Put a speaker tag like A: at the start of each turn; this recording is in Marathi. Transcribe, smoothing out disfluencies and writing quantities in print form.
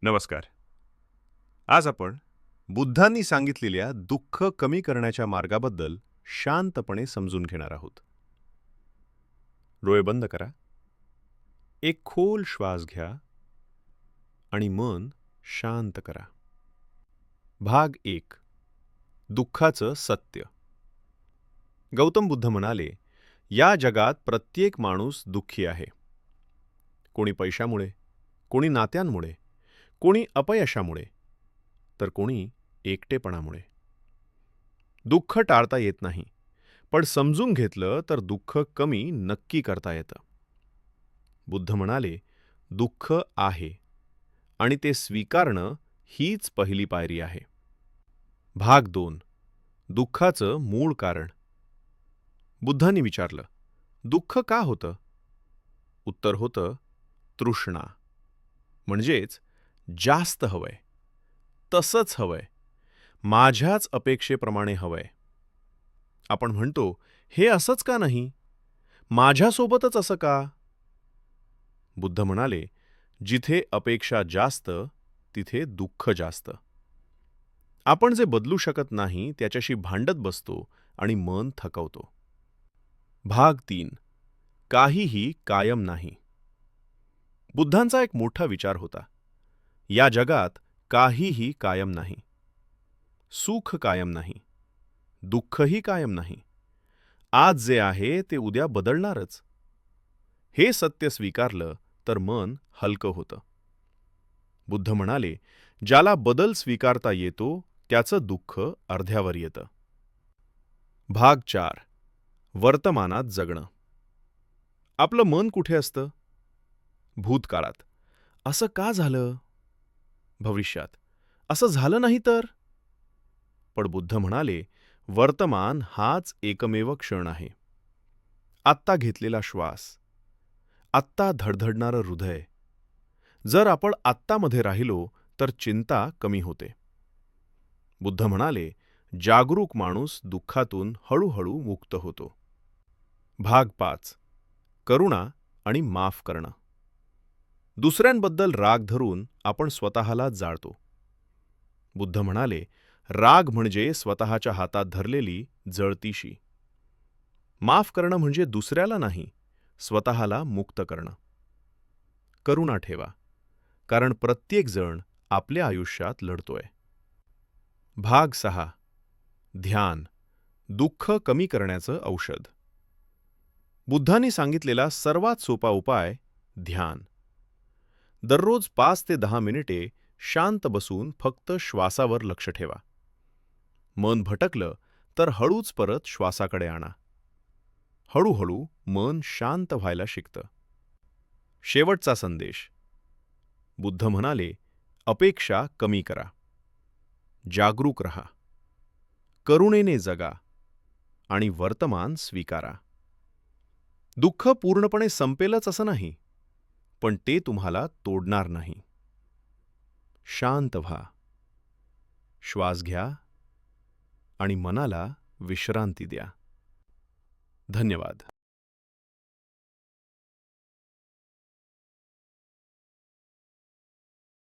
A: नमस्कार. आज आपण बुद्धांनी सांगितलेल्या दुःख कमी करण्याच्या मार्गाबद्दल शांतपणे समजून घेणार आहोत. डोळे बंद करा. एक खोल श्वास घ्या आणि मन शांत करा. भाग 1. दुःखाचं सत्य. गौतम बुद्ध म्हणाले, या जगात प्रत्येक माणूस दुःखी आहे. कोणी पैशामुळे, कोणी नात्यांमुळे, कोणी अपयशामुळे, तर कोणी एकटेपणामुळे. दुःख टाळता येत नाही, पण समजून घेतलं तर दुःख कमी नक्की करता येतं. बुद्ध म्हणाले, दुःख आहे आणि ते स्वीकारणं हीच पहिली पायरी आहे. भाग 2. दुःखाचं मूळ कारण. बुद्धांनी विचारलं, दुःख का होतं? उत्तर होतं, तृष्णा. म्हणजेच जास्त हवंय, तसंच हवंय, माझ्याच अपेक्षेप्रमाणे हवंय. आपण म्हणतो, हे असंच का नाही? माझ्यासोबतच असं का? बुद्ध म्हणाले, जिथे अपेक्षा जास्त, तिथे दुःख जास्त. आपण जे बदलू शकत नाही त्याच्याशी भांडत बसतो आणि मन थकवतो. भाग 3. काहीही कायम नाही. बुद्धांचा एक मोठा विचार होता. या जगात काहीही कायम नाही. सुख कायम नाही. दुःखही कायम नाही. आज जे आहे ते उद्या बदलणारच. हे सत्य स्वीकारलं तर मन हलकं होतं. बुद्ध म्हणाले, ज्याला बदल स्वीकारता येतो त्याचं दुःख अर्ध्यावर येतं. भाग 4. वर्तमानात जगणं. आपलं मन कुठे असतं? भूतकाळात. असं का झालं? भविष्यात. असं झालं नाही तर? पण बुद्ध म्हणाले, वर्तमान हाच एकमेव क्षण आहे. आत्ता घेतलेला श्वास, आत्ता धडधडणारं हृदय. जर आपण आत्तामध्ये राहिलो तर चिंता कमी होते. बुद्ध म्हणाले, जागरूक माणूस दुःखातून हळूहळू मुक्त होतो. भाग 5. करुणा आणि माफ करणं. दुसऱ्यांबद्दल राग धरून आपण स्वतःला जाळतो. बुद्ध म्हणाले, राग म्हणजे स्वतःच्या हातात धरलेली जळती शी. माफ करणं म्हणजे दुसऱ्याला नाही, स्वतःला मुक्त करणं. करुणा ठेवा, कारण प्रत्येक जण आपल्या आयुष्यात लढतोय. भाग 6. ध्यान, दुःख कमी करण्याचं औषध. बुद्धांनी सांगितलेला सर्वात सोपा उपाय ध्यान. दररोज 5 ते 10 मिनिटे शांत बसून फक्त श्वासावर लक्ष ठेवा. मन भटकलं तर हळूच परत श्वासाकडे आणा. हळूहळू मन शांत व्हायला शिकतं. शेवटचा संदेश. बुद्ध म्हणाले, अपेक्षा कमी करा. जागरूक रहा. करुणेने जगा आणि वर्तमान स्वीकारा. दुःख पूर्णपणे संपेलच असं नाही, पण ते तुम्हाला तोडणार नाही. शांत व्हा. श्वास घ्या आणि मनाला विश्रांती द्या. धन्यवाद.